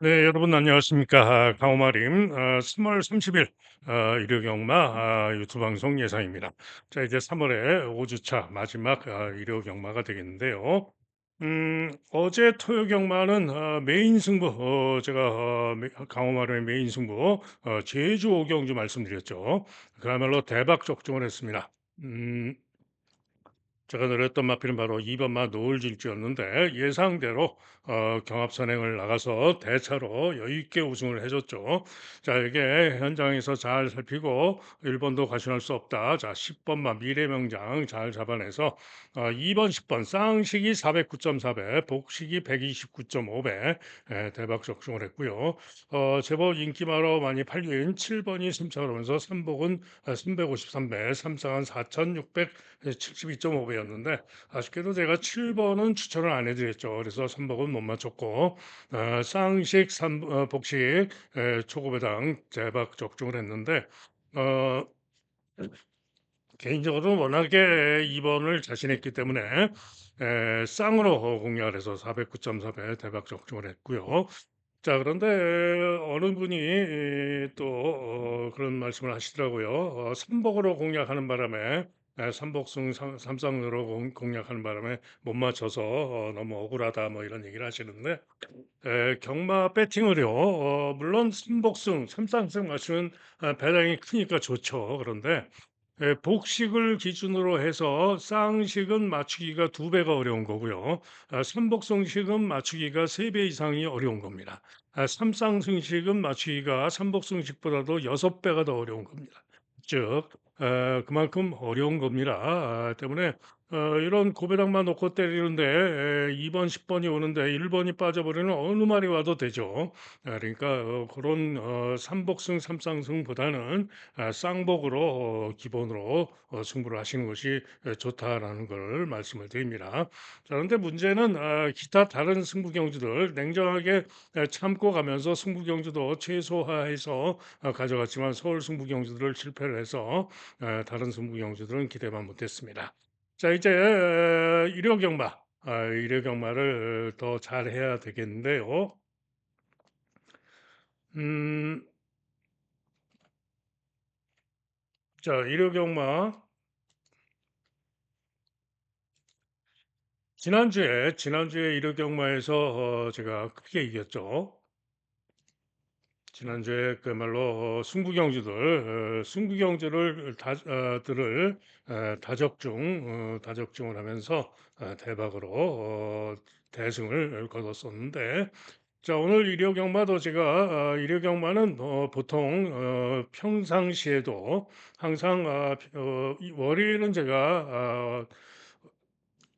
네, 여러분 안녕하십니까. 강호마림 3월 30일 일요 경마 유튜브 방송 예상입니다. 자, 이제 3월에 5주차 마지막 일요 경마가 되겠는데요. 어제 토요 경마는 메인 승부, 제가 강호마림의 메인 승부 제주 오경주 말씀드렸죠. 그야말로 대박 적중을 했습니다. 제가 노렸던 마필은 바로 2번마 노을질주였는데 예상대로 경합선행을 나가서 대차로 여유 있게 우승을 해줬죠. 자, 이게 현장에서 잘 살피고 1번도 과신할 수 없다. 자, 10번마 미래명장 잘 잡아내서 2번, 10번 쌍식이 409.4배, 복식이 129.5배 대박 적중을 했고요. 제법 인기마로 많이 팔린 7번이 승차를 하면서 3복은 353배, 3상은 4,672.5배였는데 아쉽게도 제가 7번은 추천을 안 해드렸죠. 그래서 3번은 못 맞췄고 쌍식, 복식, 초고배당 대박 적중을 했는데 어, 개인적으로 워낙에 2번을 자신했기 때문에 쌍으로 공략을 해서 409.4배 대박 적중을 했고요. 자, 그런데 어느 분이 또 그런 말씀을 하시더라고요. 삼복으로 공략하는 바람에 삼복승 삼상으로 공략하는 바람에 못 맞춰서 너무 억울하다 뭐 이런 얘기를 하시는데 경마 배팅을요. 물론 삼복승 삼상승 맞추면 배당이 크니까 좋죠. 그런데 복식을 기준으로 해서 쌍식은 맞추기가 두 배가 어려운 거고요. 삼복승식은 맞추기가 세 배 이상이 어려운 겁니다. 삼쌍승식은 맞추기가 삼복승식보다도 여섯 배가 더 어려운 겁니다. 즉, 그만큼 어려운 겁니다. 때문에 이런 고배당만 놓고 때리는데 2번, 10번이 오는데 1번이 빠져버리는 어느 말이 와도 되죠. 그러니까 그런 삼복승, 삼쌍승보다는 쌍복으로 기본으로 승부를 하시는 것이 좋다라는 걸 말씀을 드립니다. 자, 그런데 문제는 기타 다른 승부 경주들 냉정하게 참고 가면서 승부 경주도 최소화해서 가져갔지만 서울 승부 경주들을 실패를 해서 다른 승부 경주들은 기대만 못했습니다. 자, 이제 일요 경마, 일요 경마를 더 잘해야 되겠는데요. 음, 자, 일요 경마 지난주에 일요 경마에서 제가 크게 이겼죠. 지난주에 그야말로 승부 경주를 들을 다적중을 하면서 대박으로 대승을 거뒀었는데 자, 오늘 일요 경마도 제가 일요 경마는 보통 평상시에도 항상 월요일은 제가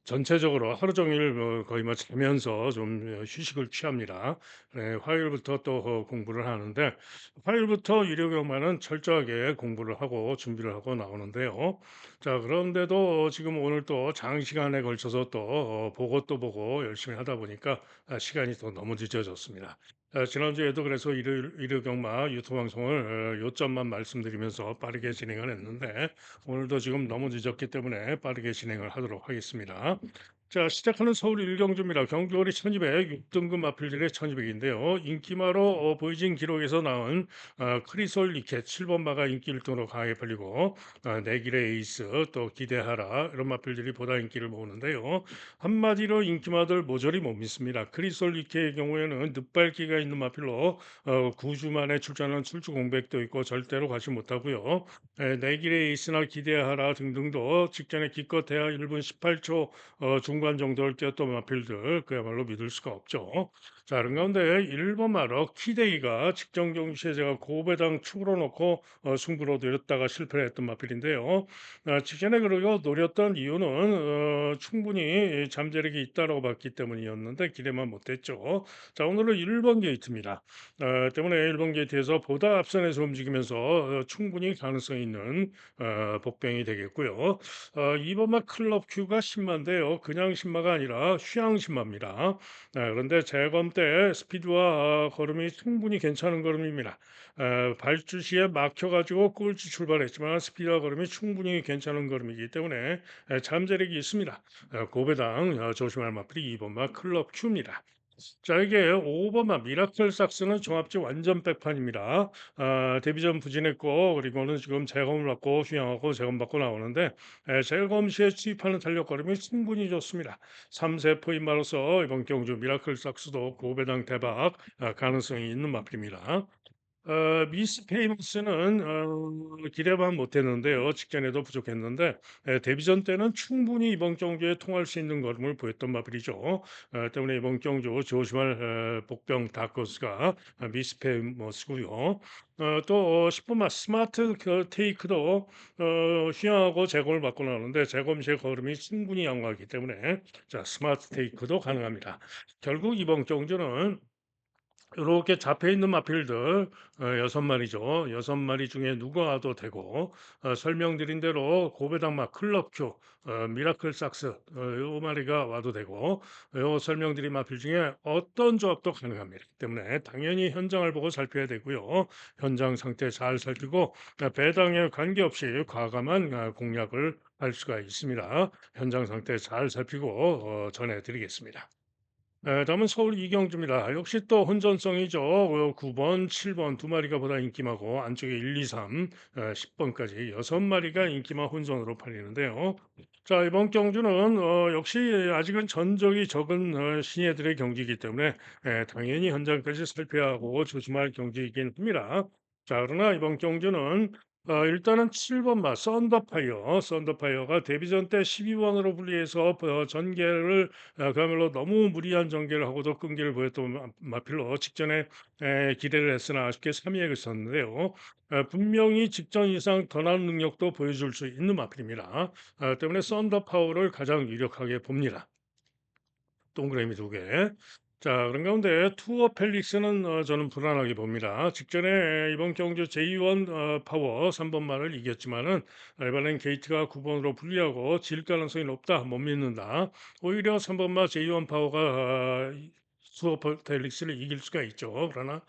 전체적으로 하루 종일 뭐 거의 뭐 자면서 좀 휴식을 취합니다. 네, 화요일부터 또 공부를 하는데 화요일부터 일요 경마는 철저하게 공부를 하고 준비를 하고 나오는데요. 자, 그런데도 지금 오늘 또 장시간에 걸쳐서 또 보고 또 보고 열심히 하다 보니까 시간이 또 너무 늦어졌습니다. 지난주에도 그래서 일요 경마 유튜브 방송을 요점만 말씀드리면서 빠르게 진행을 했는데 오늘도 지금 너무 늦었기 때문에 빠르게 진행을 하도록 하겠습니다. 자, 시작하는 서울 일경주입니다. 경주거리 1200, 6등급 마필들의 1200인데요. 인기마로 보이진 기록에서 나온 크리솔 리켓 7번 마가 인기 1등으로 강하게 팔리고 내길의 에이스 또 기대하라 이런 마필들이 보다 인기를 모으는데요. 한마디로 인기마들 모조리 못 믿습니다. 크리솔 리켓의 경우에는 늦발기가 있는 마필로 9주 만에 출전한 출주 공백도 있고 절대로 가지 못하고요. 내길의 에이스나 기대하라 등등도 직전에 기껏해야 1분 18초 중반 정도를 뛰었던 마필들 그야말로 믿을 수가 없죠. 자, 그런 가운데 1번 마로 키데이가 직전 경기시에 제가 고배당 축으로 놓고 승부로 노렸다가 실패를 했던 마필인데요. 직전에 그리고 노렸던 이유는 충분히 잠재력이 있다고 봤기 때문이었는데 기대만 못했죠. 자, 오늘은 1번 게이트입니다. 때문에 1번 게이트에서 보다 앞선에서 움직이면서 충분히 가능성 있는 복병이 되겠고요. 2번마 클럽 큐가 신마인데요. 그냥 신마가 아니라 휴양 신마입니다. 그런데 재검 때 스피드와 걸음이 충분히 괜찮은 걸음입니다. 발주 시에 막혀가지고 꼴찌 출발했지만 스피드와 걸음이 충분히 괜찮은 걸음이기 때문에 잠재력이 있습니다. 고배당 조심할 마필이 2번마 클럽 큐입니다. 자, 이게 5번마 미라클 삭스는 종합지 완전 백판입니다. 데뷔전 부진했고, 그리고는 지금 재검을 받고 휴양하고 재검받고 나오는데, 재검 시에 투입하는 탄력거림이 충분히 좋습니다. 3세포인마로서 이번 경주 미라클 삭스도 고배당 대박 가능성이 있는 마필입니다. 미스 페이머스는 기대만 못했는데요. 직전에도 부족했는데 데뷔전 때는 충분히 이번 경주에 통할 수 있는 걸음을 보였던 마블이죠. 때문에 이번 경주 조심할 복병 다크호스가 미스 페이머스고요. 또 10분만 스마트 그 테이크도 휴양하고 재검을 받고 나오는데 재검 시의 걸음이 충분히 양호하기 때문에 자 스마트 테이크도 가능합니다. 결국 이번 경주는 이렇게 잡혀 있는 마필들 6마리죠. 6마리 중에 누가 와도 되고 설명드린 대로 고배당마, 클럽큐, 미라클 삭스 요 마리가 와도 되고 요 설명드린 마필 중에 어떤 조합도 가능합니다. 때문에 당연히 현장을 보고 살펴야 되고요. 현장 상태 잘 살피고 배당에 관계없이 과감한 공략을 할 수가 있습니다. 현장 상태 잘 살피고 전해드리겠습니다. 다음은 서울 이경주입니다. 역시 또 혼전성이죠. 9번, 7번 두 마리가 보다 인기마고 안쪽에 1, 2, 3, 10번까지 6마리가 인기마 혼전으로 팔리는데요. 자, 이번 경주는 역시 아직은 전적이 적은 신예들의 경기이기 때문에 당연히 현장까지 살펴야 하고 조심할 경기이긴 합니다. 자, 그러나 이번 경주는 일단은 7번마 썬더파이어가 데뷔전 때 12번으로 분리해서 전개를 그야말로 너무 무리한 전개를 하고도 끈기를 보였던 마필로 직전에 기대를 했으나 아쉽게 3위에 그쳤는데요. 분명히 직전 이상 더 나은 능력도 보여줄 수 있는 마필입니다. 때문에 썬더 파워를 가장 유력하게 봅니다. 동그라미 두 개. 자, 그런 가운데 투어 펠릭스는 저는 불안하게 봅니다. 직전에 이번 경주 J1 파워 3번 말을 이겼지만은 이번엔 게이트가 9번으로 불리하고 질 가능성이 높다. 못 믿는다. 오히려 3번 말 J1 파워가 투어 펠릭스를 이길 수가 있죠. 그러나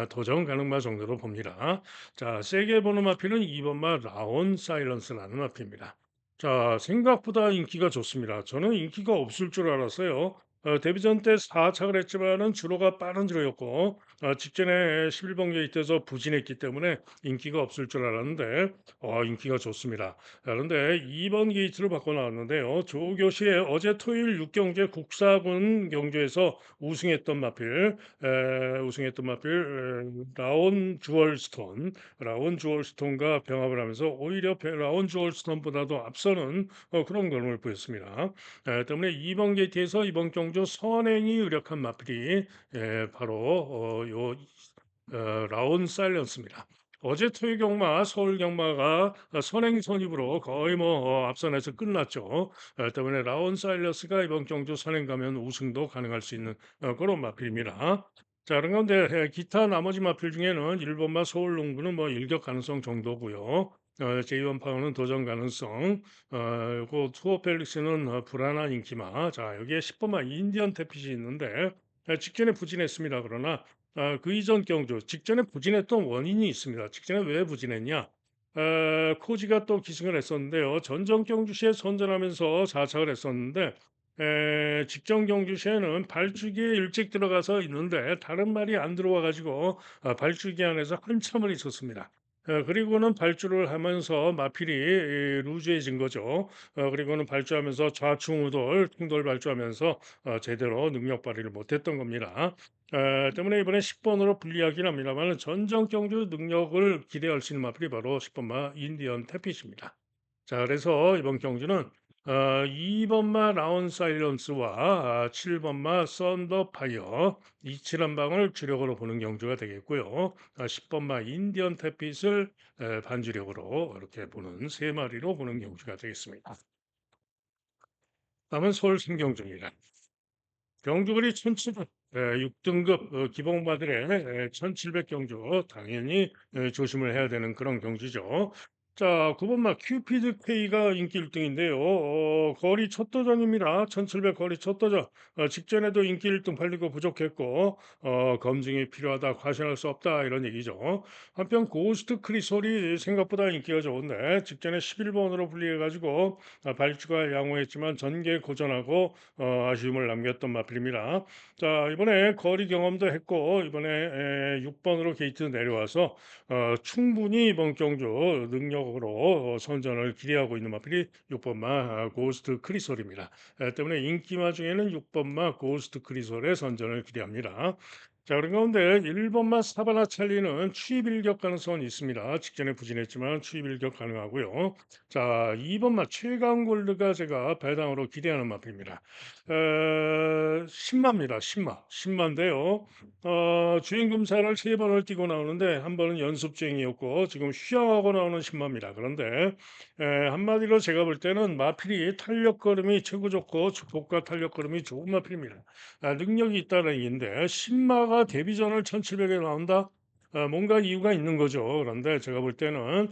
도전 가능마 정도로 봅니다. 자, 세게 보는 마피는 2번 말 라온 사일런스라는 마피입니다. 자, 생각보다 인기가 좋습니다. 저는 인기가 없을 줄 알았어요. 데뷔전 때 4착을 했지만은 주로가 빠른 주로였고 직전에 11번 게이트에서 부진했기 때문에 인기가 없을 줄 알았는데 인기가 좋습니다. 그런데 2번 게이트를 바꿔 나왔는데요. 조교시에 어제 토요일 6경주에 국사군 경주에서 우승했던 마필 라온 주얼스톤과 병합을 하면서 오히려 라온 주얼스톤보다도 앞서는 그런 걸음을 보였습니다. 때문에 이번 게이트에서 이번 경주 선행이 유력한 마필이 바로 요 라온 사일런스입니다. 어제 토요 경마, 서울 경마가 선행 선입으로 거의 뭐 앞선에서 끝났죠. 때문에 라온 사일런스가 이번 경주 선행 가면 우승도 가능할 수 있는 그런 마필입니다. 자, 그런 가운데 기타 나머지 마필 중에는 1번마 서울 농구는 뭐 일격 가능성 정도고요. 제2번 파워는 도전 가능성, 그 투어 펠릭스는 불안한 인기마. 자, 여기에 10번마 인디언 태핏이 있는데 직전에 부진했습니다. 그러나 그 이전 경주 직전에 부진했던 원인이 있습니다. 직전에 왜 부진했냐? 코지가 또 기승을 했었는데요. 전전 경주 시에 선전하면서 자착을 했었는데 직전 경주 시에는 발주기에 일찍 들어가서 있는데 다른 말이 안 들어와 가지고 발주기 안에서 한참을 있었습니다. 그리고는 발주를 하면서 마필이 루즈해진 거죠. 그리고는 발주하면서 좌충우돌, 충돌 발주하면서 제대로 능력 발휘를 못했던 겁니다. 때문에 이번에 10번으로 불리하긴 합니다만 전정 경주 능력을 기대할 수 있는 마필이 바로 10번마 인디언 태핏입니다. 자, 그래서 이번 경주는 2번마 라운 사일런스와 7번마 썬더 파이어 이칠한 방을 주력으로 보는 경주가 되겠고요. 10번마 인디언 태핏을 반주력으로 이렇게 보는 세 마리로 보는 경주가 되겠습니다. 다음은 서울 신경주입니다. 경주거리 1700, 6등급 기봉마들의 1700 경주 당연히 조심을 해야 되는 그런 경주죠. 자, 9번 마 큐피드 K가 인기 1 등인데요. 거리 첫 도전입니다. 1700 거리 첫 도전. 직전에도 인기 1등 팔리고 부족했고 "검증이 필요하다. 과신할 수 없다." 이런 얘기죠. 한편 고스트 크리솔이 생각보다 인기가 좋은데 직전에 11 번으로 분리해 가지고 발주가 양호했지만 전개 고전하고 아쉬움을 남겼던 마필입니다. 자, 이번에 거리 경험도 했고 이번에 6 번으로 게이트 내려와서 충분히 이번 경주 능력으로 선전을 기대하고 있는 마필이 6 번마 고스트 크리솔입니다. 때문에 인기마 중에는 6 번마 고스트 크리솔의 선전을 기대합니다. 자, 그런 가운데 1 번마 사바나 찰리는 추입 일격 가능성은 있습니다. 직전에 부진했지만 추입 일격 가능하고요. 자, 2 번마 최강 골드가 제가 배당으로 기대하는 마필입니다. 10 마입니다. 10 마. 10 마인데요. 주행 검사를 3 번을 뛰고 나오는데 한 번은 연습 주행이었고 지금 휴양하고 나오는 신마입니다. 그런데 한마디로 제가 볼 때는 마필이 탄력 걸음이 최고 좋고 주폭과 탄력 걸음이 좋은 마필입니다. 능력이 있다는 얘기인데 신마가 데뷔전을 1700에 나온다? 뭔가 이유가 있는 거죠. 그런데 제가 볼 때는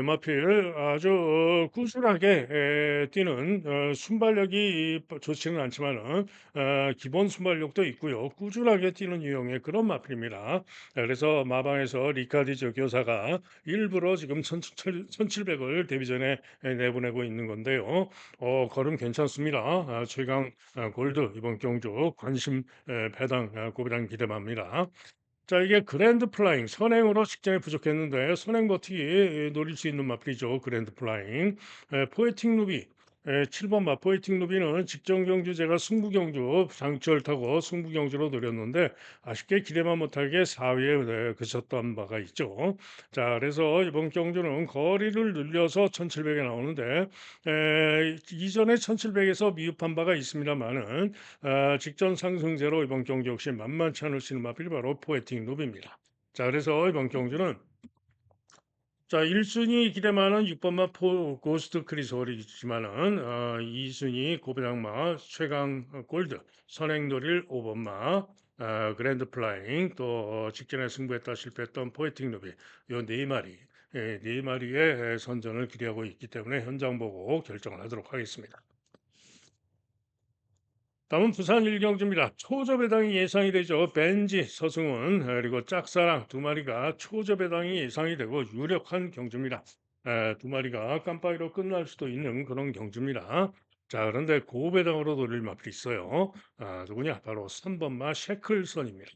마필 아주 꾸준하게 뛰는 순발력이 좋지는 않지만은 기본 순발력도 있고요. 꾸준하게 뛰는 유형의 그런 마필입니다. 그래서 마방에서 리카디조 교사가 일부러 지금 1700을 데뷔전에 내보내고 있는 건데요. 걸음 괜찮습니다. 최강 골드 이번 경주 관심 배당 고배당 기대합니다. 자, 이게 그랜드 플라잉 선행으로 직전에 부족했는데 선행 버티기 노릴 수 있는 마필이죠. 그랜드 플라잉. 포에틱 루비 7번 마 포에틱 루비는 직전 경주 제가 승부 경주 장철 타고 승부 경주로 노렸는데 아쉽게 기대만 못하게 4위에 그쳤던 바가 있죠. 자, 그래서 이번 경주는 거리를 늘려서 1700에 나오는데 이전에 1700에서 미흡한 바가 있습니다만은 직전 상승세로 이번 경주 역시 만만치 않을 수 있는 마필이 바로 포에틱 노비입니다. 자, 그래서 이번 경주는 자, 1 순위 기대만은 6 번마 포 고스트 크리솔이지만은 2 순위 고배당마 최강 골드 선행도릴 5 번마 그랜드 플라잉 또 직전에 승부했다 실패했던 포에틱 노비 요 네 마리 네 마리의 선전을 기대하고 있기 때문에 현장 보고 결정을 하도록 하겠습니다. 다음은 부산 일경주입니다. 초저 배당이 예상이 되죠. 벤지, 서승훈, 그리고 짝사랑 두 마리가 초저 배당이 예상이 되고 유력한 경주입니다. 두 마리가 깜빡이로 끝날 수도 있는 그런 경주입니다. 자, 그런데 고배당으로 돌릴 마필이 있어요. 누구냐? 바로 3번마 셰클선입니다.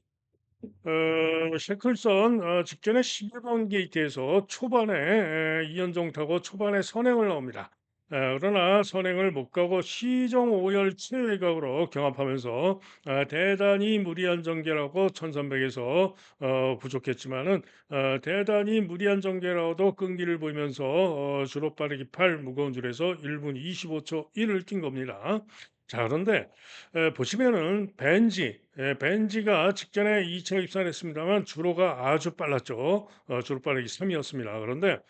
셰클선 직전에 11번 게이트에서 초반에 2연종 타고 초반에 선행을 나옵니다. 그러나 선행을 못 가고 시정 오열 최외곽으로 경합하면서 대단히 무리한 전개라고 1300에서 부족했지만은 대단히 무리한 전개라고도 끈기를 보이면서 주로 빠르기 8 무거운 줄에서 1분 25초 1을 뛴 겁니다. 자, 그런데 보시면은 벤지가 직전에 2차 입산했습니다만 주로가 아주 빨랐죠. 주로 빠르기 3 이었습니다. 그런데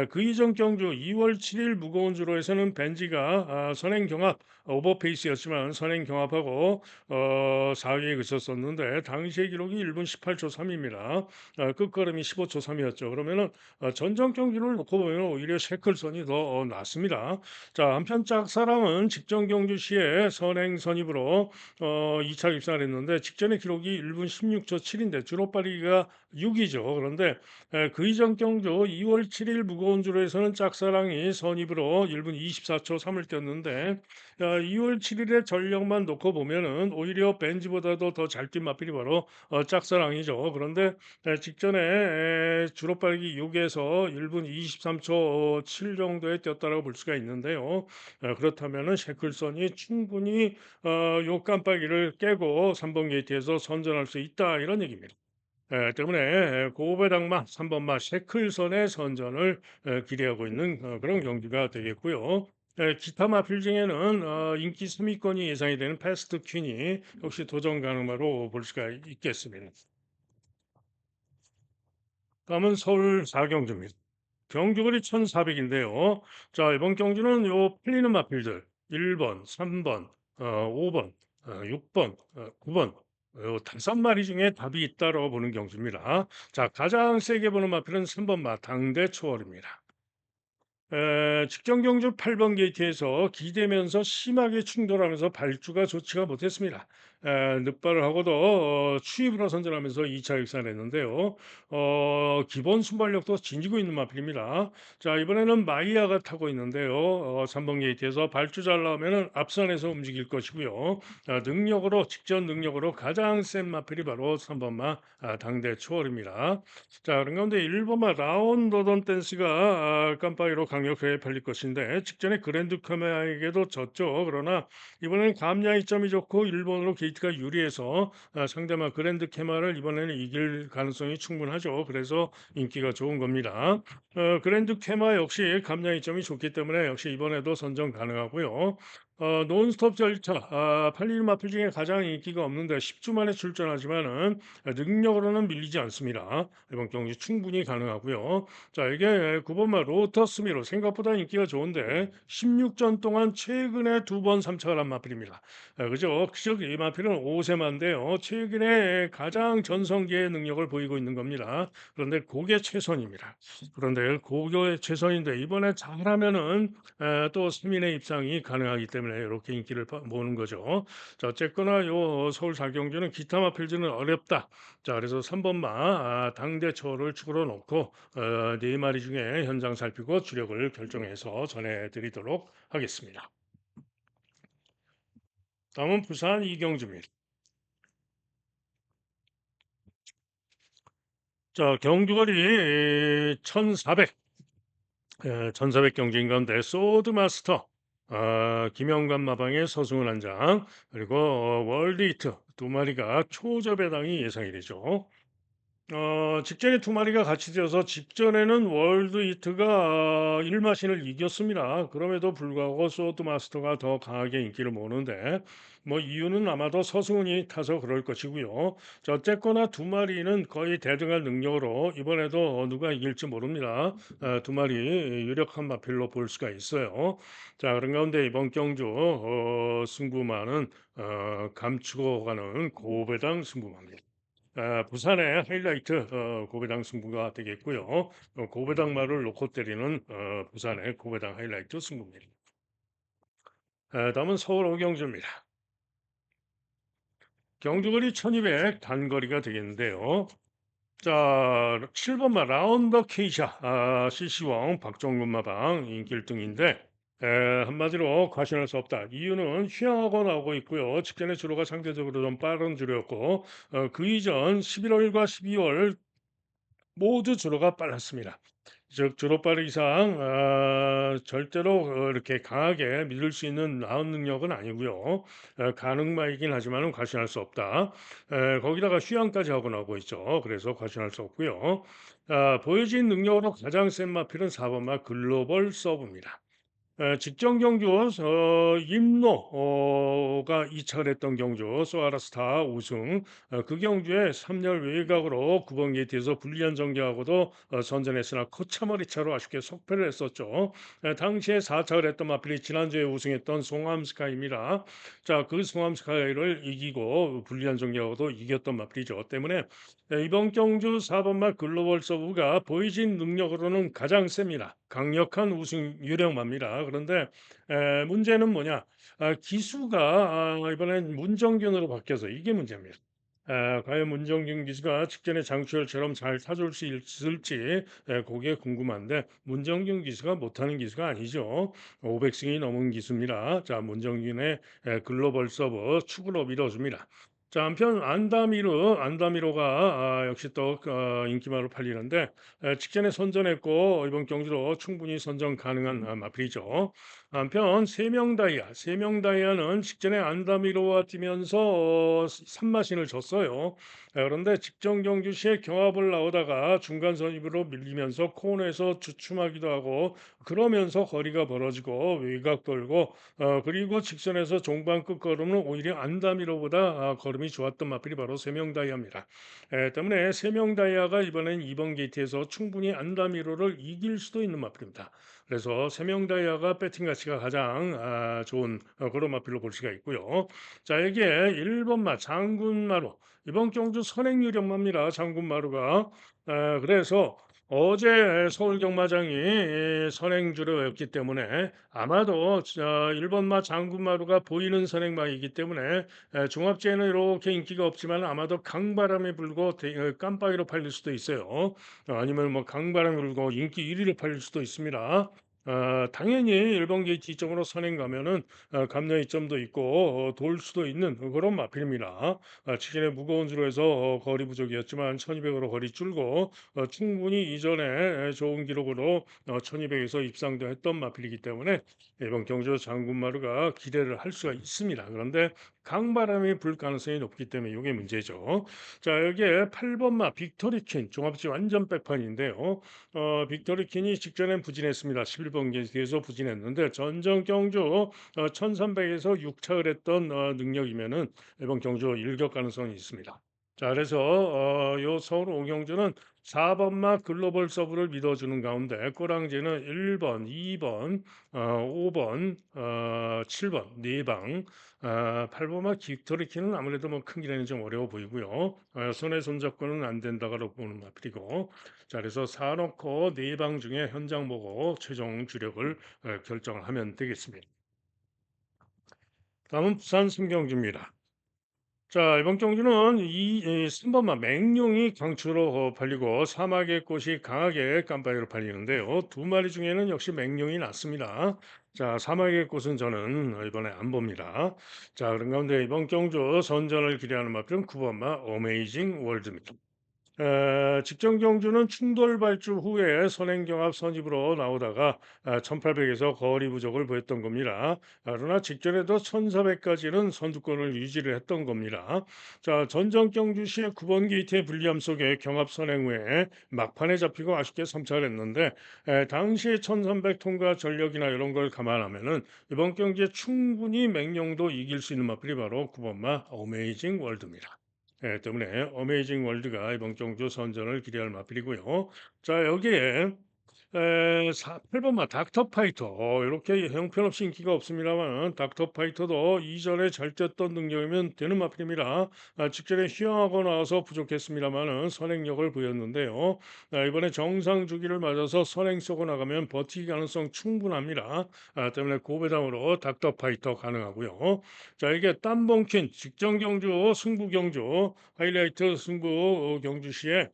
그 이전 경주 2월 7일 무거운 주로에서는 벤지가 선행 경합 오버페이스였지만 선행 경합하고 4위에 그쳤었는데 당시의 기록이 1분 18초 3 입니다. 끝걸음이 15초 3 이었죠. 그러면은 전전 경기를 놓고 보면 오히려 셰클선이 더 낫습니다. 자, 한편 짝사랑은 직전 경주 시에 선행 선입으로 2차 입상을 했는데 직전의 기록이 1분 16초 7 인데 주로 빠르기가 6 이죠. 그런데 그 이전 경주 2월 7일 무거운 주로에서는 짝사랑이 선입으로 1분 24초 3을 뛰었는데 2월 7 일의 전력만 놓고 보면은 오히려 벤지보다도 더 잘 뛴 마필이 바로 짝사랑이죠. 그런데 직전에 주로 빠르기 6에서 1분 23초 7 정도에 뛰었다라고 볼 수가 있는데요. 그렇다면은 셰클선이 충분히 요 깜빡이를 깨고 3번 게이트에서 선전할 수 있다 이런 얘기입니다. 때문에 고배당마 3 번마 셰클선의 선전을 기대하고 있는 그런 경기가 되겠고요. 기타 마필 중에는 인기 3위권이 예상이 되는 패스트 퀸이 역시 도전 가능마로 볼 수가 있겠습니다. 다음은 서울 4경주입니다. 경주거리 1,400인데요. 자, 이번 경주는 요 풀리는 마필들 1 번, 3 번, 5 번, 6 번, 9번 요 5 마리 중에 답이 있다고 보는 경주입니다. 자, 가장 세게 보는 마필은 3번 마 당대 초월입니다. 직전 경주 8번 게이트에서 기대면서 심하게 충돌하면서 발주가 좋지가 못했습니다. 늑발을 하고도 추입으로 선전하면서 2차 역산했는데요. 기본 순발력도 진지고 있는 마필입니다. 자, 이번에는 마이야가 타고 있는데요. 3번 게이트에서 발주 잘 나오면 앞선에서 움직일 것이고요. 능력으로 직전 능력으로 가장 센 마필이 바로 3번마 당대 초월입니다. 자, 그런 가운데 일본마 라온 로던 댄스가 깜빡이로 강력하게 팔릴 것인데 직전에 그랜드 카메라에게도 졌죠. 그러나 이번에는 감량이 점이 좋고 일본으로 게이트가 유리해서 상대방 그랜드 캐마를 이번에는 이길 가능성이 충분하죠. 그래서 인기가 좋은 겁니다. 그랜드 캐마 역시 감량이 점이 좋기 때문에 역시 이번에도 선정 가능하고요. 논스톱 절차, 8일 마필 중에 가장 인기가 없는데 10주 만에 출전하지만은 능력으로는 밀리지 않습니다. 이번 경기 충분히 가능하고요. 자, 이게 9번마 로터스미로 생각보다 인기가 좋은데 16전 동안 최근에 두 번 삼착을 한 마필입니다. 그죠? 즉 이 마필은 5세마인데요. 최근에 가장 전성기의 능력을 보이고 있는 겁니다. 그런데 그게 최선입니다. 그런데 그게 최선인데 이번에 잘하면은 또 스민의 입상이 가능하기 때문에 이렇게 인기를 모으는 거죠. 자, 어쨌거나 요 서울 사경주는 기타 마필즈는 어렵다. 자, 그래서 3번마 당대 초를 축으로 놓고 네 마리 중에 현장 살피고 주력을 결정해서 전해드리도록 하겠습니다. 다음은 부산 이경주입니다. 자, 경주거리 1400, 1400 경주인 가운데 소드마스터, 김영관 마방의 서승훈 한 장, 그리고 월드히트 두 마리가 초저배당이 예상이 되죠. 직전에 두 마리가 같이 뛰어서 직전에는 월드 히트가 일마신을 이겼습니다. 그럼에도 불구하고 소드 마스터가 더 강하게 인기를 모으는데 뭐 이유는 아마도 서승훈이 타서 그럴 것이고요. 자, 어쨌거나 두 마리는 거의 대등할 능력으로 이번에도 누가 이길지 모릅니다. 두 마리 유력한 마필로 볼 수가 있어요. 자, 그런 가운데 이번 경주 승부마는 감추고 가는 고배당 승부마입니다. 부산의 하이라이트 고배당 승부가 되겠고요. 고배당 말을 놓고 때리는 부산의 고배당 하이라이트 승부입니다. 다음은 서울 오경주입니다. 경주거리 1200 단거리가 되겠는데요. 자, 7번마 라운더 케이샤 CC왕 박정근 마방 인기 1등인데 한마디로 과신할 수 없다. 이유는 휴양하고 나오고 있고요. 직전에 주로가 상대적으로 좀 빠른 주로였고 그 이전 11월과 12월 모두 주로가 빨랐습니다. 즉 주로 빠른 이상 절대로 이렇게 강하게 믿을 수 있는 나은 능력은 아니고요. 가능마이긴 하지만은 과신할 수 없다. 거기다가 휴양까지 하고 나오고 있죠. 그래서 과신할 수 없고요. 보여진 능력으로 가장 센 마필은 4번마 글로벌 서브입니다. 직전 경주 임노가 이착을 했던 경주 소아라스타 우승 그 경주에 3열 외곽으로 9번 게이트에서 불리한 전개하고도 선전했으나 코차머리 차로 아쉽게 속패를 했었죠. 당시에 4착을 했던 마필이 지난주에 우승했던 송암스카이입니다. 자, 그 송암스카이를 이기고 불리한 전개하고도 이겼던 마필이죠. 때문에 이번 경주 4번마 글로벌 서브가 보이진 능력으로는 가장 셉니다. 강력한 우승 유력마입니다. 그런데 문제는 뭐냐? 기수가 이번엔 문정균으로 바뀌어서 이게 문제입니다. 과연 문정균 기수가 직전에 장추열처럼 잘 타줄 수 있을지 그게 궁금한데 문정균 기수가 못하는 기수가 아니죠. 500승이 넘은 기수입니다. 자, 문정균의 글로벌 서브 축으로 밀어줍니다. 자, 한편 안다미로가 역시 또 인기마로 팔리는데 직전에 선전했고 이번 경기로 충분히 선정 가능한 마필이죠. 한편 세명다이아는 직전에 안다미로와 뛰면서 3마신을 졌어요. 그런데 직전 경주 시에 경합을 나오다가 중간 선입으로 밀리면서 코너에서 주춤하기도 하고 그러면서 거리가 벌어지고 외곽 돌고 그리고 직선에서 종반 끝걸음은 오히려 안다미로보다 걸음이 좋았던 마필이 바로 세명다이아입니다. 때문에 세명다이아가 이번엔 2번 게이트에서 충분히 안다미로를 이길 수도 있는 마필입니다. 그래서 세명다이아가 배팅 가치가 가장 좋은 그런 마필로 볼 수가 있고요. 자, 여기에 1번마 장군마루 이번 경주 선행유력마입니다. 장군마루가 그래서 어제 서울 경마장이 선행주로였기 때문에 아마도 1번마 장군마루가 보이는 선행마이기 때문에 종합제는 이렇게 인기가 없지만 아마도 강바람이 불고 깜빡이로 팔릴 수도 있어요. 아니면 뭐 강바람이 불고 인기 1위로 팔릴 수도 있습니다. 당연히 1번 게이트 이점으로 선행 가면은 감량 이점도 있고 돌 수도 있는 그런 마필입니다. 치킨의 무거운 주로 해서 거리 부족이었지만 1200으로 거리 줄고 충분히 이전에 좋은 기록으로 1200에서 입상도 했던 마필이기 때문에 이번 경주 장군마루가 기대를 할 수가 있습니다. 그런데 강바람이 불 가능성이 높기 때문에 이게 문제죠. 자, 여기에 8번마 빅토리킨 종합지 완전 백판인데요. 빅토리킨이 직전엔 부진했습니다. 11번 경기에서 부진했는데 전정 경주 1300에서 6차을 했던 능력이면은 이번 경주 일격 가능성이 있습니다. 자, 그래서 요 서울 오경주는 4번마 글로벌 서브를 믿어주는 가운데 꼬랑지는 1번, 2번, 5번, 7번, 4방, 8번마 빅토리키는 아무래도 뭐 큰 길에는 좀 어려워 보이고요. 손에 손잡고는 안 된다고 보는 마필이고, 자, 그래서 사놓고 4방 중에 현장 보고 최종 주력을 결정을 하면 되겠습니다. 다음은 부산 승경주입니다. 자, 이번 경주는 3번만 맹룡이 강추로 팔리고 사막의 꽃이 강하게 깜빡이로 팔리는데요. 두 마리 중에는 역시 맹룡이 낫습니다. 자, 사막의 꽃은 저는 이번에 안 봅니다. 자, 그런 가운데 이번 경주 선전을 기대하는 마필은 9번마 어메이징 월드입니다. 직전 경주는 충돌 발주 후에 선행경합 선입으로 나오다가 1800에서 거리 부족을 보였던 겁니다. 그러나 직전에도 1400까지는 선두권을 유지를 했던 겁니다. 자, 전정 경주 시에 9번 게이트의 불리함 속에 경합 선행 후에 막판에 잡히고 아쉽게 선착을 했는데 당시에 1300 통과 전력이나 이런 걸 감안하면은 이번 경기에 충분히 맹령도 이길 수 있는 마필이 바로 9번마 어메이징 월드입니다. 때문에 어메이징 월드가 이번 경주 선전을 기대할 마필이고요. 자, 여기에 8번마 닥터 파이터 이렇게 형편없이 인기가 없습니다만 닥터 파이터도 이전에 잘 뛰었던 능력이면 되는 마필입니다. 직전에 휴양하고 나와서 부족했습니다만 선행력을 보였는데요. 이번에 정상 주기를 맞아서 선행 쏘고 나가면 버티기 가능성 충분합니다. 때문에 고배당으로 닥터 파이터 가능하고요. 자, 이게 땀봉킨 직전 경주 승부 경주 하이라이트 승부 경주 시에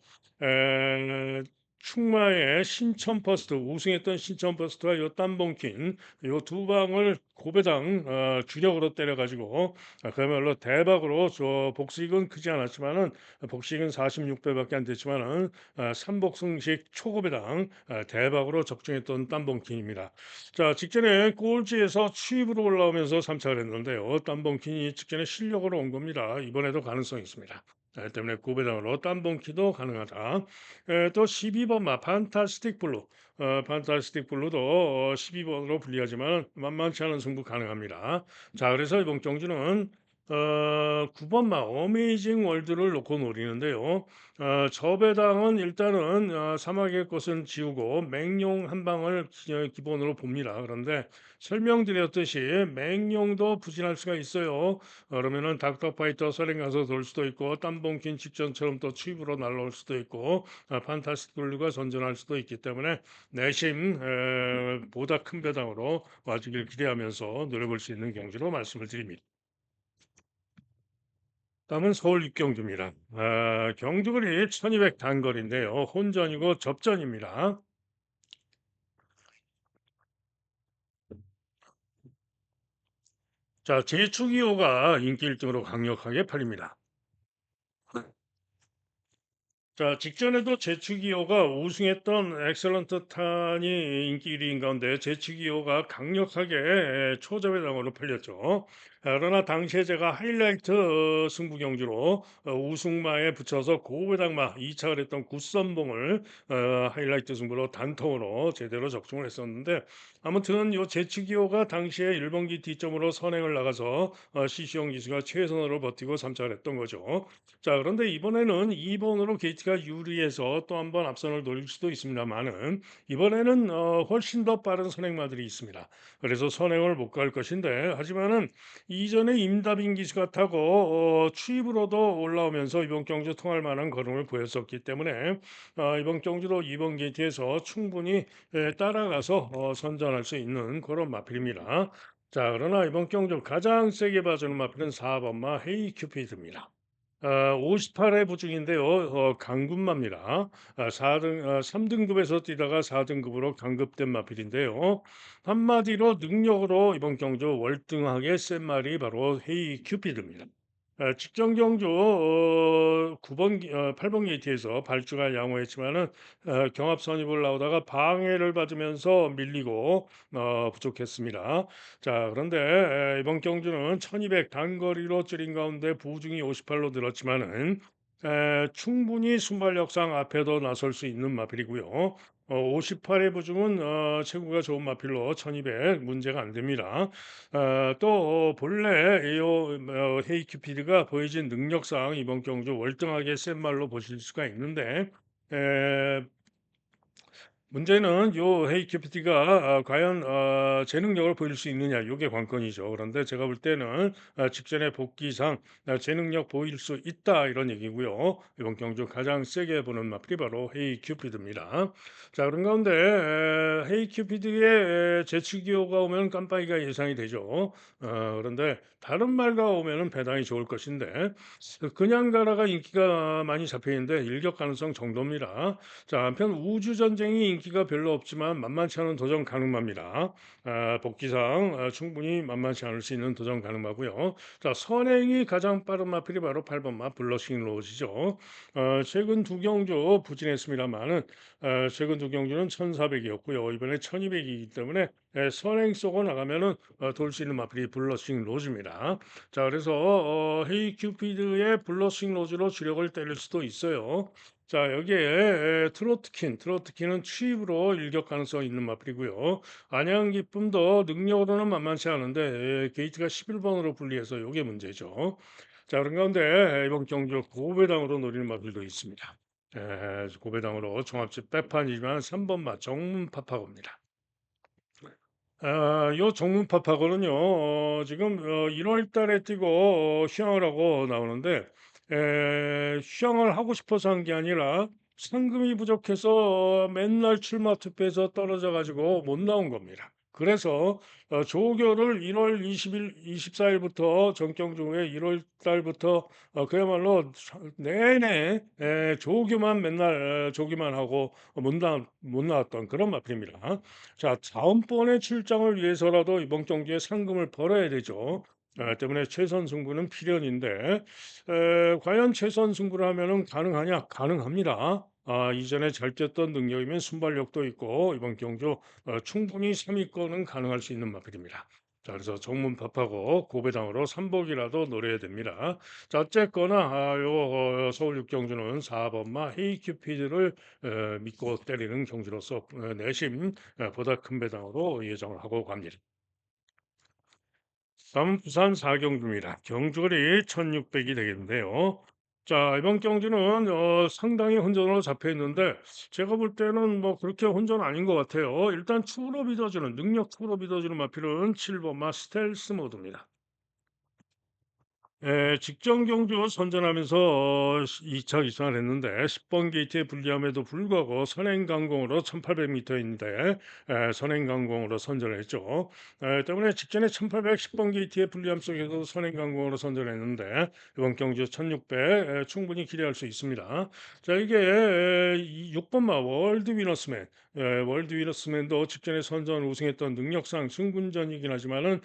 충마의 신천 퍼스트 우승했던 신천 퍼스트와 요 땀봉킨 요 두 방을 고배당 주력으로 때려가지고 그야말로 대박으로 저 복식은 크지 않았지만은 복식은 46배밖에 안 됐지만은 삼복승식 초고배당 대박으로 적중했던 땀봉킨입니다. 자, 직전에 꼴찌에서 추입으로 올라오면서 3차를 했는데요. 땀봉킨이 직전에 실력으로 온 겁니다. 이번에도 가능성이 있습니다. 때문에 고배당으로 땀봉키도 가능하다. 또 12번마 판타스틱 블루. 판타스틱 블루도 12번으로 불리하지만 만만치 않은 승부 가능합니다. 자, 그래서 이번 경주는 9번마 어메이징 월드를 놓고 노리는데요. 저배당은 일단은 사막의 꽃은 지우고 맹룡 한 방을 기본으로 봅니다. 그런데 설명드렸듯이 맹룡도 부진할 수가 있어요. 그러면은 닥터파이터 서행 가서 돌 수도 있고 땀봉킨 직전처럼 또 추입으로 날라올 수도 있고 판타스틱 블루가 선전할 수도 있기 때문에 내심 보다 큰 배당으로 와주길 기대하면서 노려볼 수 있는 경기로 말씀을 드립니다. 다음은 서울 육경주입니다. 경주거리 1200 단거리인데요. 혼전이고 접전입니다. 자, 제축이호가 인기 1등으로 강력하게 팔립니다. 자, 직전에도 제축이호가 우승했던 엑셀런트 탄이 인기 1위인 가운데 제축이호가 강력하게 초저배당으로 팔렸죠. 그러나 당시에 제가 하이라이트 승부 경주로 우승마에 붙여서 고배당마 2차를 했던 굿선봉을 하이라이트 승부로 단통으로 제대로 적중을 했었는데 아무튼 요 제축이호가 당시에 1번기 뒷점으로 선행을 나가서 시시용 기수가 최선으로 버티고 3차를 했던 거죠. 자, 그런데 이번에는 2번으로 게이트가 유리해서 또 한 번 앞선을 노릴 수도 있습니다만은 이번에는 훨씬 더 빠른 선행마들이 있습니다. 그래서 선행을 못 갈 것인데 하지만은 이전에 임다빈 기수가 타고 추입으로도 올라오면서 이번 경주 통할 만한 걸음을 보였었기 때문에 이번 경주도 이번 게이트에서 충분히 따라가서 선전할 수 있는 그런 마필입니다. 자, 그러나 이번 경주 가장 세게 봐주는 마필은 4번마 헤이 큐피드입니다. 58회 부중인데요. 강군마입니다. 3등급에서 뛰다가 4등급으로 강급된 마필인데요. 한마디로 능력으로 이번 경주 월등하게 센 말이 바로 헤이 큐피드입니다. 직전 경주 9번, 8번 게이트에서 발주가 양호했지만은 경합 선입을 나오다가 방해를 받으면서 밀리고 부족했습니다. 자, 그런데 이번 경주는 1200 단거리로 줄인 가운데 부중이 58로 늘었지만은 충분히 순발력상 앞에도 나설 수 있는 마필이고요. 58의 부중은 체구가 좋은 마필로 1200 문제가 안 됩니다. 또 본래 헤이큐피드가 보여진 능력상 이번 경주 월등하게 센 말로 보실 수가 있는데 에, 문제는 요 헤이큐피티가 과연 제 능력을 보일 수 있느냐 요게 관건이죠. 그런데 제가 볼 때는 직전의 복귀상 제 능력 보일 수 있다 이런 얘기고요. 이번 경주 가장 세게 보는 마필이 바로 헤이큐피드입니다. 자, 그런 가운데 헤이큐피드의 제치기호가 오면 깜빡이가 예상이 되죠. 그런데 다른 말가 오면은 배당이 좋을 것인데 그냥 가라가 인기가 많이 잡혀 있는데 일격 가능성 정도입니다. 자, 한편 우주 전쟁이 인기가 별로 없지만 만만치 않은 도전 가능합니다. 복귀상 충분히 만만치 않을 수 있는 도전 가능하고요. 자, 선행이 가장 빠른 마필이 바로 8번마 블러싱 로즈죠. 최근 두 경주 부진했습니다만은 최근 두 경주는 1,400이었고요. 이번에 1,200이기 때문에 선행 쏘고 나가면은 돌 수 있는 마필이 블러싱 로즈입니다. 자, 그래서 헤이 큐피드의 블러싱 로즈로 주력을 때릴 수도 있어요. 자, 여기에 트로트킨은 취입으로 일격 가능성이 있는 마필이고요. 안양 기쁨도 능력으로는 만만치 않은데 게이트가 11번으로 분리해서 이게 문제죠. 자, 그런 가운데 이번 경주 고배당으로 노리는 마필도 있습니다. 고배당으로 종합집 빼판이지만 3번마 정문파파고입니다. 요 정문파파고는요, 지금 1월 달에 뛰고 휴양을 하고 나오는데, 휴양을 하고 싶어서 한 게 아니라 상금이 부족해서 맨날 출마 투표에서 떨어져 가지고 못 나온 겁니다. 그래서 조교를 1월 20일, 24일부터 전경주 후에 1월 달부터 그야말로 내내 조교만 맨날 조기만 하고 못 나왔던 그런 마필입니다. 자, 다음번에 출장을 위해서라도 이번 경기에 상금을 벌어야 되죠. 때문에 최선 승부는 필연인데 과연 최선 승부를 하면은 가능하냐? 가능합니다. 이전에 잘 뛰었던 능력이면 순발력도 있고 이번 경주 충분히 3위권은 가능할 수 있는 마필입니다. 자, 그래서 정문파하고 고배당으로 삼복이라도 노려야 됩니다. 자, 어쨌거나 요 서울 육경주는 4번마 헤이큐피드를 믿고 때리는 경주로서 내심 보다 큰 배당으로 예정을 하고 갑니다. 다음은 부산 사경주입니다. 경주거리 1600이 되겠는데요. 자, 이번 경주는 상당히 혼전으로 잡혀 있는데 제가 볼 때는 뭐 그렇게 혼전 아닌 것 같아요. 일단 축으로 믿어주는 능력 축으로 믿어주는 마필은 7번마 스텔스 모드입니다. 직전 경주 선전하면서 2차 이상을 했는데 10번 게이트에 불리함에도 불구하고 선행강공으로 1800m인데 선행강공으로 선전을 했죠. 때문에 직전에 1810번 게이트의 불리함 속에서 선행강공으로 선전했는데 이번 경주 1600 충분히 기대할 수 있습니다. 자, 이게 6번마 월드 위너스맨 월드 위너스맨도 직전에 선전 우승했던 능력상 승군전이긴 하지만은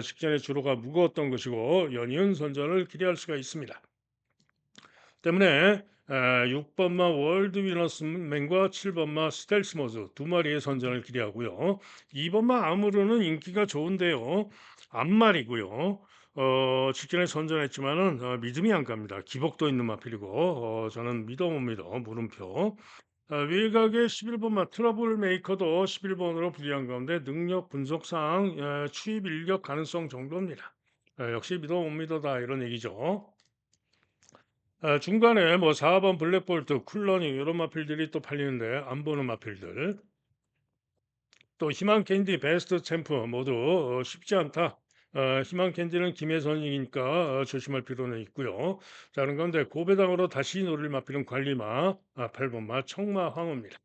직전에 주로가 무거웠던 것이고 연이은 선전을 기대할 수가 있습니다. 때문에 6번마 월드 위너스맨과 7번마 스텔스 모즈 두 마리의 선전을 기대하고요. 2번마 아무르는 인기가 좋은데요. 앞말이고요. 직전에 선전했지만은 믿음이 안 갑니다. 기복도 있는 마필이고 저는 믿어봅니다. 물음표. 외곽의 11번마 트러블 메이커도 11번으로 불리한 가운데 능력 분석상 추입 일격 가능성 정도입니다. 역시 믿어봅니다다 이런 얘기죠. 중간에 뭐 4번 블랙볼트, 쿨러닝 이런 마필들이 또 팔리는데 안 보는 마필들. 또 희망 캔디, 베스트 챔프 모두 쉽지 않다. 희망 캔디는 김혜선이니까 조심할 필요는 있고요. 자, 그런 가운데 고배당으로 다시 노를 맡기는 관리마 8번마 청마황어입니다.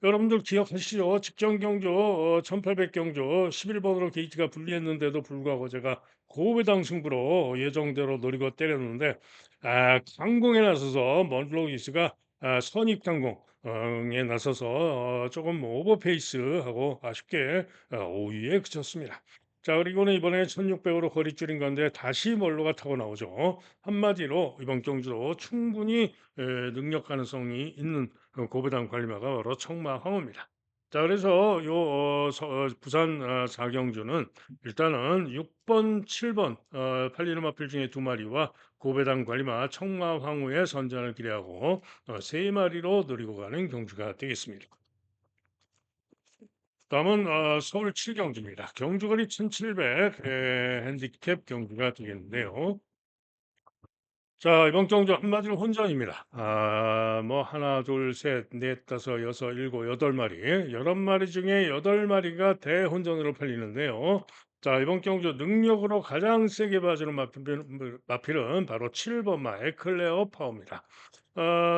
여러분들 기억하시죠? 직전 경주 1800 경주 11번으로 게이트가 불리했는데도 불구하고 제가 고배당 승부로 예정대로 노리고 때렸는데 강공에 나서서 먼로이스가 선입강공에 나서서 조금 오버페이스하고 아쉽게 5위에 그쳤습니다. 자, 그리고는 이번에 1600으로 거리 줄인 건데 다시 멀로가 타고 나오죠. 한마디로 이번 경주도 충분히 능력 가능성이 있는 고배당 관리마가 바로 청마황어입니다. 자, 그래서 요 부산 4경주는 일단은 6번, 7번 팔리는 마필 중에 두 마리와 고배당 관리마 청마황우의 선전을 기대하고 세 마리로 노리고 가는 경주가 되겠습니다. 다음은 서울 7경주입니다. 경주거리 1700 핸디캡 경주가 되겠는데요. 자, 이번 경주 한마디로 혼전입니다. 뭐 하나, 둘, 셋, 넷, 다섯, 여섯, 일곱, 여덟 마리, 11마리 중에 8마리가 대혼전으로 팔리는데요. 자, 이번 경주 능력으로 가장 세게 봐주는 마필은 바로 7번마 에클레어 파워입니다.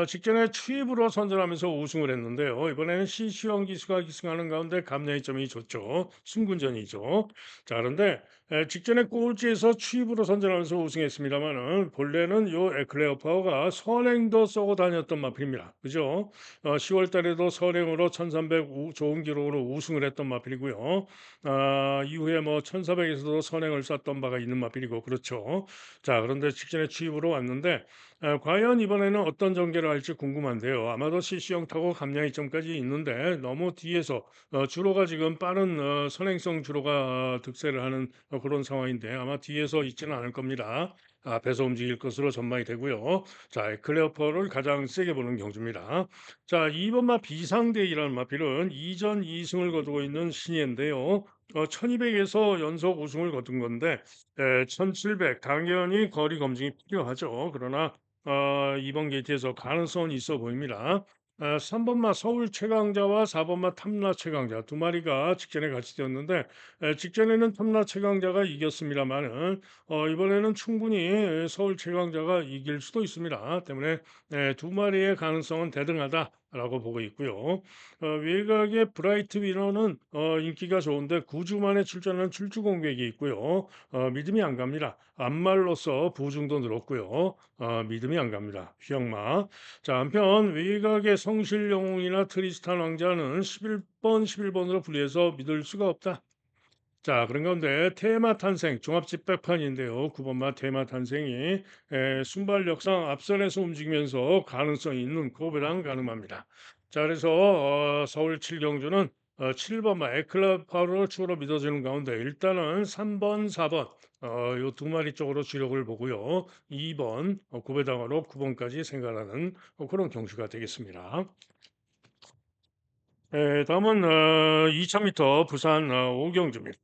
직전에 추입으로 선전하면서 우승을 했는데요. 이번에는 시시형 기수가 기승하는 가운데 감량의 점이 좋죠. 승군전이죠. 자, 그런데 직전에 꼴찌에서 추입으로 선전하면서 우승했습니다만은 본래는 요 에클레어 파워가 선행도 쏘고 다녔던 마필입니다. 그죠? 10월 달에도 선행으로 1300 좋은 기록으로 우승을 했던 마필이고요. 이후에 뭐 1400에서도 선행을 쐈던 바가 있는 마필이고 그렇죠. 자, 그런데 직전에 추입으로 왔는데 과연 이번에는 어떤 전개를 할지 궁금한데요. 아마도 CC형 타고 감량 이점까지 있는데 너무 뒤에서 주로가 지금 빠른 선행성 주로가 득세를 하는 그런 상황인데 아마 뒤에서 있지는 않을 겁니다. 앞에서 움직일 것으로 전망이 되고요. 자, 에클레어퍼를 가장 세게 보는 경주입니다. 자, 2번마 비상대이라는 마필은 이전 2승을 거두고 있는 신예인데요. 1200에서 연속 우승을 거둔 건데 1700 당연히 거리 검증이 필요하죠. 그러나 이번 게이트에서 가능성은 있어 보입니다. 3번마 서울 최강자와 4번마 탐라 최강자 두 마리가 직전에 같이 뛰었는데 직전에는 탐라 최강자가 이겼습니다만은 이번에는 충분히 서울 최강자가 이길 수도 있습니다. 때문에 두 마리의 가능성은 대등하다라고 보고 있고요. 외곽의 브라이트 위너는 인기가 좋은데 9주 만에 출전한 출주 공백이 있고요. 믿음이 안 갑니다. 암말로서 부중도 늘었고요. 믿음이 안 갑니다. 휘영마. 자, 한편 외곽의 성실 영웅이나 트리스탄 왕자는 11번, 11번으로 분리해서 믿을 수가 없다. 자, 그런 가운데 테마 탄생 종합집백판인데요. 9번마 테마 탄생이 순발력상 앞선에서 움직이면서 가능성이 있는 고배랑 가능합니다. 자, 그래서 서울 7경주는 7번마 에클라파로 추가로 믿어지는 가운데 일단은 3번, 4번 요 두 마리 쪽으로 주력을 보고요. 2번 고배당으로 9번까지 생각하는 그런 경주가 되겠습니다. 다음은 2000m 부산 5경주입니다.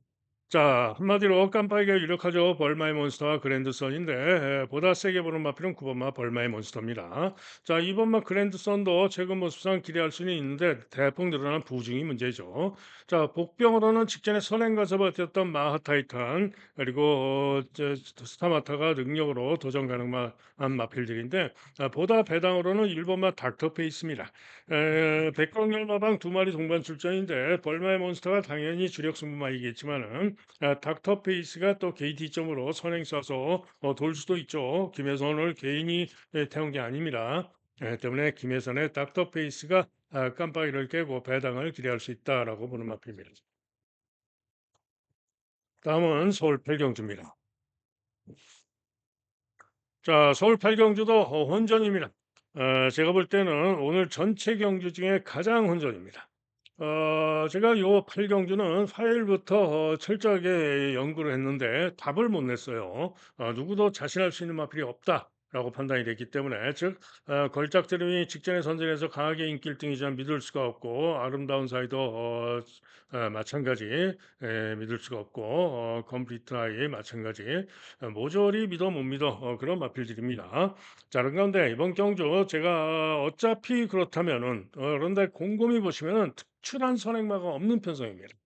자, 한마디로 깜빡이가 유력하죠. 벌마의 몬스터와 그랜드선인데 보다 세게 보는 마필은 9번마 벌마의 몬스터입니다. 자, 2번마 그랜드선도 최근 모습상 기대할 수는 있는데 대폭 늘어난 부중이 문제죠. 자, 복병으로는 직전에 선행가서 버텼던 마하타이탄 그리고 스타마타가 능력으로 도전 가능한 마필들인데 보다 배당으로는 1번마 닥터페이스입니다. 백광열마방 두 마리 동반 출전인데 벌마의 몬스터가 당연히 주력 승부마이겠지만은 닥터페이스가 또 KT점으로 선행 쏴서 돌 수도 있죠. 김혜선을 개인이 태운 게 아닙니다. 때문에 김혜선의 닥터페이스가 깜빡이를 깨고 배당을 기대할 수 있다라고 보는 마입니다. 다음은 서울 팔경주입니다. 자, 서울 팔경주도 혼전입니다. 제가 볼 때는 오늘 전체 경주 중에 가장 혼전입니다. 제가 요 8경주는 화요일부터 철저하게 연구를 했는데 답을 못 냈어요. 누구도 자신할 수 있는 마필이 없다라고 판단이 됐기 때문에 즉 걸작들이 직전에 선전해서 강하게 인기 1등이지만 믿을 수가 없고 아름다운 사이도 마찬가지 믿을 수가 없고 컴플리트 아이 마찬가지 모조리 믿어 못 믿어 그런 마필들입니다. 자, 그런 가운데 이번 경주 제가 어차피 그렇다면은 그런데 곰곰이 보시면은 특출한 선행마가 없는 편성입니다.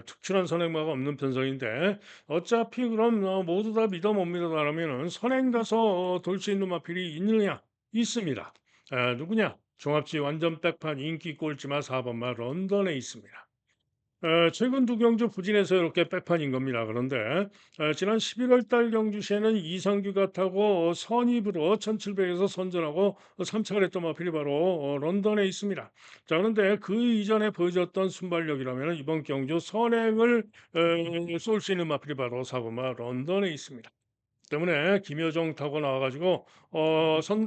특출한 선행마가 없는 편성인데 어차피 그럼 모두 다 믿어 못 믿어라면은 선행 가서 돌 수 있는 마필이 있느냐? 있습니다. 누구냐? 종합지 완전 백판 인기 꼴찌마 4번마 런던에 있습니다. 최근 두 경주 부진해서 이렇게 백판인 겁니다. 그런데 지난 11월 달 경주시에는 이상규가 타고 선입으로 1700에서 선전하고 참착을 했던 마필이 바로 런던에 있습니다. 자, 그런데 그 이전에 보여줬던 순발력이라면 이번 경주 선행을 쏠 수 있는 마필이 바로 사고마 런던에 있습니다. 때문에 김여정 타고 나와가지고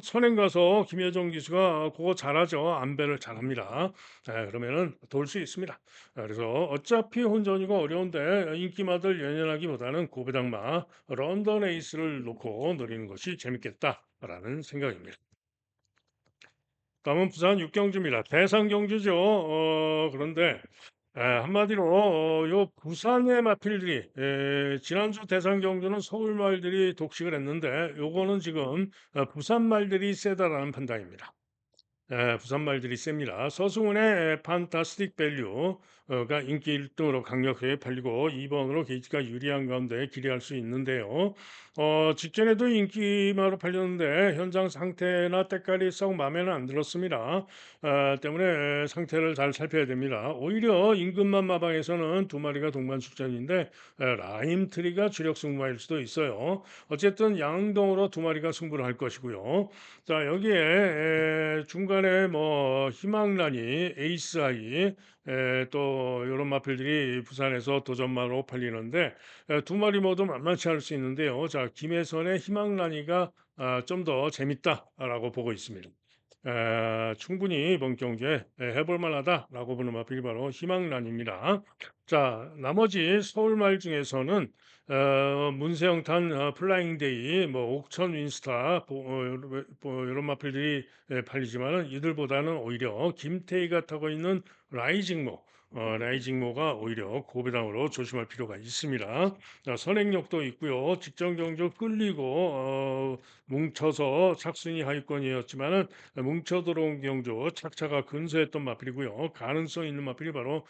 선행 가서 김여정 기수가 그거 잘하죠. 안배를 잘합니다. 그러면은 돌 수 있습니다. 그래서 어차피 혼전이고 어려운데 인기마들 연연하기보다는 고배당마 런던 에이스를 놓고 노리는 것이 재밌겠다라는 생각입니다. 다음은 부산 육경주입니다. 대상 경주죠. 그런데 한마디로 요 부산의 마필들이 지난주 대상 경주는 서울 말들이 독식을 했는데 요거는 지금 부산 말들이 세다라는 판단입니다. 부산 말들이 셉니다. 서승훈의 판타스틱 밸류가 인기 1등으로 강력하게 팔리고 2번으로 게이지가 유리한 가운데 기대할 수 있는데요. 직전에도 인기마로 팔렸는데 현장 상태나 때깔이 썩 마음에는 안 들었습니다. 때문에 상태를 잘 살펴야 됩니다. 오히려 임금만 마방에서는 두 마리가 동반 출전인데 라임트리가 주력 승부일 수도 있어요. 어쨌든 양동으로 두 마리가 승부를 할 것이고요. 자, 여기에 중간에 뭐 희망란이, 에이스아이, 또 요런 마필들이 부산에서 도전마로 팔리는데 두 마리 모두 만만치 않을 수 있는데요. 자, 김혜선의 희망란이가 좀 더 재밌다라고 보고 있습니다. 충분히 이번 경기에 해볼 만하다라고 보는 마필이 바로 희망란입니다. 자, 나머지 서울말 중에서는 문세영탄 플라잉데이, 뭐 옥천 윈스타, 이런 마필들이 팔리지만은 이들보다는 오히려 김태희가 타고 있는 라이징모, 라이징모가 오히려 고배당으로 조심할 필요가 있습니다. 자, 선행력도 있고요. 직전 경주 끌리고 뭉쳐서 착순위 하위권이었지만은 뭉쳐 들어온 경주 착차가 근소했던 마필이고요. 가능성 있는 마필이 바로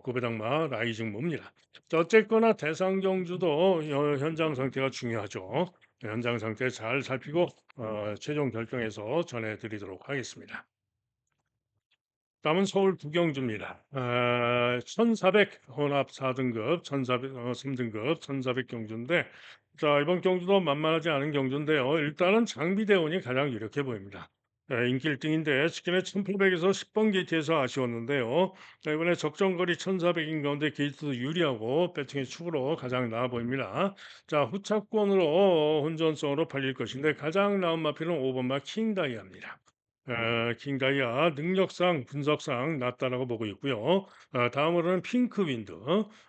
고배당마 라이징모입니다. 자, 어쨌거나 대상 경주도 현장 상태가 중요하죠. 현장 상태 잘 살피고 최종 결정해서 전해드리도록 하겠습니다. 다음은 서울 구경주입니다. 1400 혼합 4등급, 1400 3등급, 1400 경주인데 자, 이번 경주도 만만하지 않은 경주인데요. 일단은 장비대원이 가장 유력해 보입니다. 인기 1등인데 직전에 1800에서 10번 게이트에서 아쉬웠는데요. 자, 이번에 적정거리 1400인 가운데 게이트도 유리하고 배팅의 축으로 가장 나아 보입니다. 자, 후차권으로 혼전성으로 팔릴 것인데 가장 나은 마필은 5번마 킹다이아입니다. 킹다이아 능력상 분석상 낮다라고 보고 있고요. 다음으로는 핑크윈드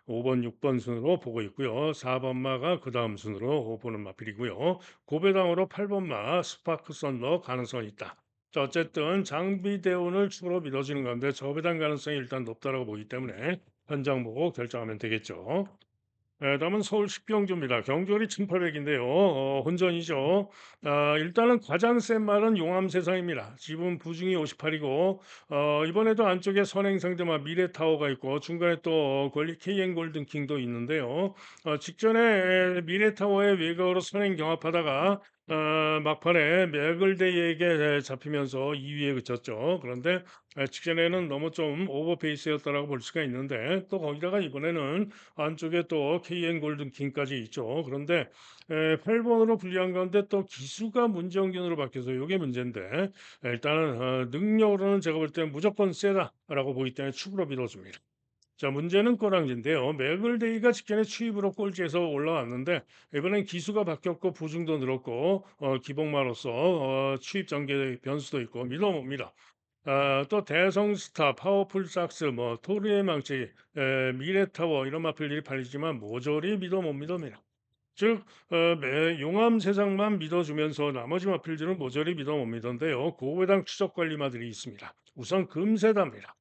5번, 6번 순으로 보고 있고요. 4번 마가 그 다음 순으로 보는 마필이고요. 고배당으로 8번 마 스파크 썬더 가능성이 있다. 자, 어쨌든 장비 대운을 추가로 믿어지는 건데 저배당 가능성이 일단 높다라고 보기 때문에 현장 보고 결정하면 되겠죠. 다음은 서울 식경주입니다. 경주월이 1800인데요. 혼전이죠. 일단은 가장 센 말은 용암 세상입니다. 지분 부중이 58이고 이번에도 안쪽에 선행 상대마 미래타워가 있고 중간에 또 권리 KN 골든킹도 있는데요. 직전에 미래타워의 외곽으로 선행 경합하다가 막판에 맥을데이에게 잡히면서 2위에 그쳤죠. 그런데 직전에는 너무 좀 오버페이스였다라고 볼 수가 있는데 또 거기다가 이번에는 안쪽에 또 KN 골든킹까지 있죠. 그런데 8번으로 분리한 가운데 또 기수가 문정균으로 바뀌어서 이게 문제인데 일단은 능력으로는 제가 볼 때 무조건 세다라고 보기 때문에 축으로 밀어줍니다. 자, 문제는 꼬랑지인데요. 맥을데이가 직전에 추입으로 꼴찌에서 올라왔는데 이번엔 기수가 바뀌었고 부중도 늘었고 기복마로서 추입 전개 변수도 있고 믿어봅니다. 또 대성스타, 파워풀 삭스, 뭐 토르의 망치, 미래타워 이런 마필들이 팔리지만 모조리 믿어 못 믿습니다. 즉 용암 세상만 믿어주면서 나머지 마필들은 모조리 믿어 못 믿던데요. 고배당 추적 관리마들이 있습니다. 우선 금세답니다.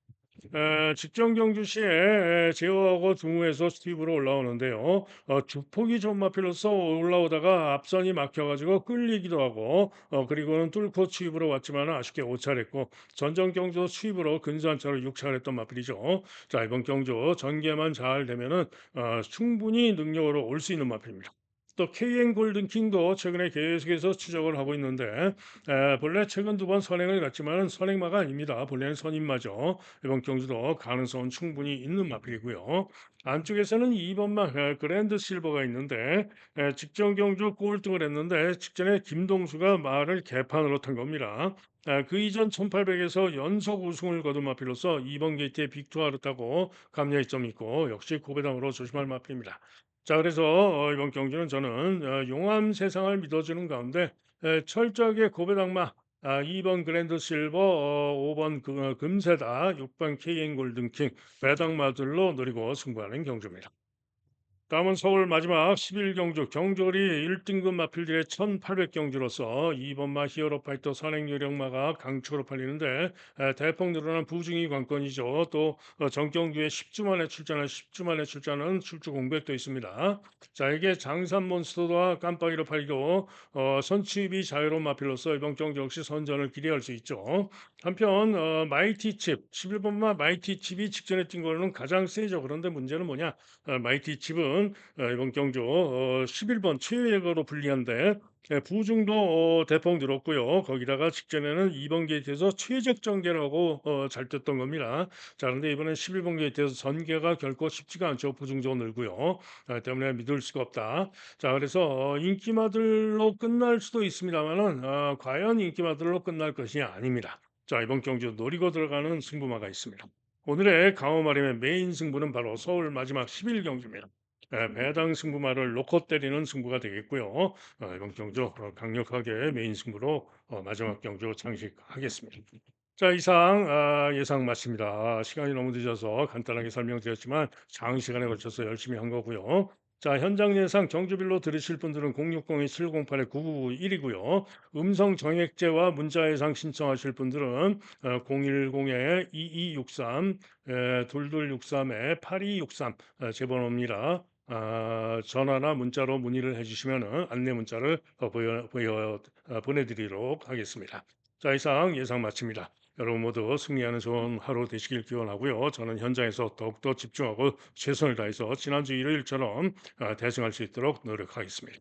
직전 경주 시에 제어하고 중후에서 스티브로 올라오는데요. 주폭이 좀 마필로서 올라오다가 앞선이 막혀 가지고 끌리기도 하고 그리고는 뚫고 추입으로 왔지만 아쉽게 오차했고 전전 경주 추입으로 근소한차로 육차를 했던 마필이죠. 자, 이번 경주 전개만 잘 되면은 충분히 능력으로 올 수 있는 마필입니다. 또 KN 골든킹도 최근에 계속해서 추적을 하고 있는데 본래 최근 두 번 선행을 갔지만 선행마가 아닙니다. 본래는 선임마죠. 이번 경주도 가능성은 충분히 있는 마필이고요. 안쪽에서는 2번마 그랜드 실버가 있는데 직전 경주 꼴등을 했는데 직전에 김동수가 말을 개판으로 탄 겁니다. 그 이전 1800에서 연속 우승을 거둔 마필로서 2번 게이트에 빅투아를 타고 감려이점이 있고 역시 고배당으로 조심할 마필입니다. 자, 그래서 이번 경기는 저는 용암 세상을 믿어주는 가운데 철저하게 고배당마 2번 그랜드 실버, 5번 금세다, 6번 KN 골든킹, 배당마들로 노리고 승부하는 경주입니다. 다음은 서울 마지막 11 경주 경주리 1등급 마필들의 1,800 경주로서 2번마 히어로 파이터 선행 요령마가 강추로 팔리는데 대폭 늘어난 부중이 관건이죠. 또 전경주에 10주 만에 출전한 10주 만에 출전은 출주 공백도 있습니다. 자, 이게 장산 몬스터와 깜빡이로 팔리고 선취입이 자유로운 마필로서 이번 경주 역시 선전을 기대할 수 있죠. 한편 마이티 칩 11번마 마이티 칩이 직전에 뛴 거는 가장 세죠. 그런데 문제는 뭐냐? 마이티 칩은 이번 경주 11번 최애거로 불리한데 부중도 대폭 늘었고요. 거기다가 직전에는 2번 게이트에서 최적 전개라고 잘 떴던 겁니다. 자, 그런데 이번엔 11번 게이트에서 전개가 결코 쉽지가 않죠. 부중도 늘고요. 때문에 믿을 수가 없다. 자, 그래서 인기마들로 끝날 수도 있습니다만은 과연 인기마들로 끝날 것이 아닙니다. 자, 이번 경주 노리고 들어가는 승부마가 있습니다. 오늘의 강호마림의 메인 승부는 바로 서울 마지막 10일 경기입니다. 배당 승부마를 놓고 때리는 승부가 되겠고요. 이번 경주 강력하게 메인 승부로 마지막 경주 장식하겠습니다. 자, 이상 예상 마칩니다. 시간이 너무 늦어서 간단하게 설명드렸지만 장시간에 걸쳐서 열심히 한 거고요. 자, 현장 예상 경주별로 들으실 분들은 060-708-9991이고요. 음성 정액제와 문자 예상 신청하실 분들은 010-2263 2263-8263 제 번호입니다. 전화나 문자로 문의를 해주시면 안내 문자를 보내드리도록 하겠습니다. 자, 이상 예상 마칩니다. 여러분 모두 승리하는 좋은 하루 되시길 기원하고요. 저는 현장에서 더욱더 집중하고 최선을 다해서 지난주 일요일처럼 대승할 수 있도록 노력하겠습니다.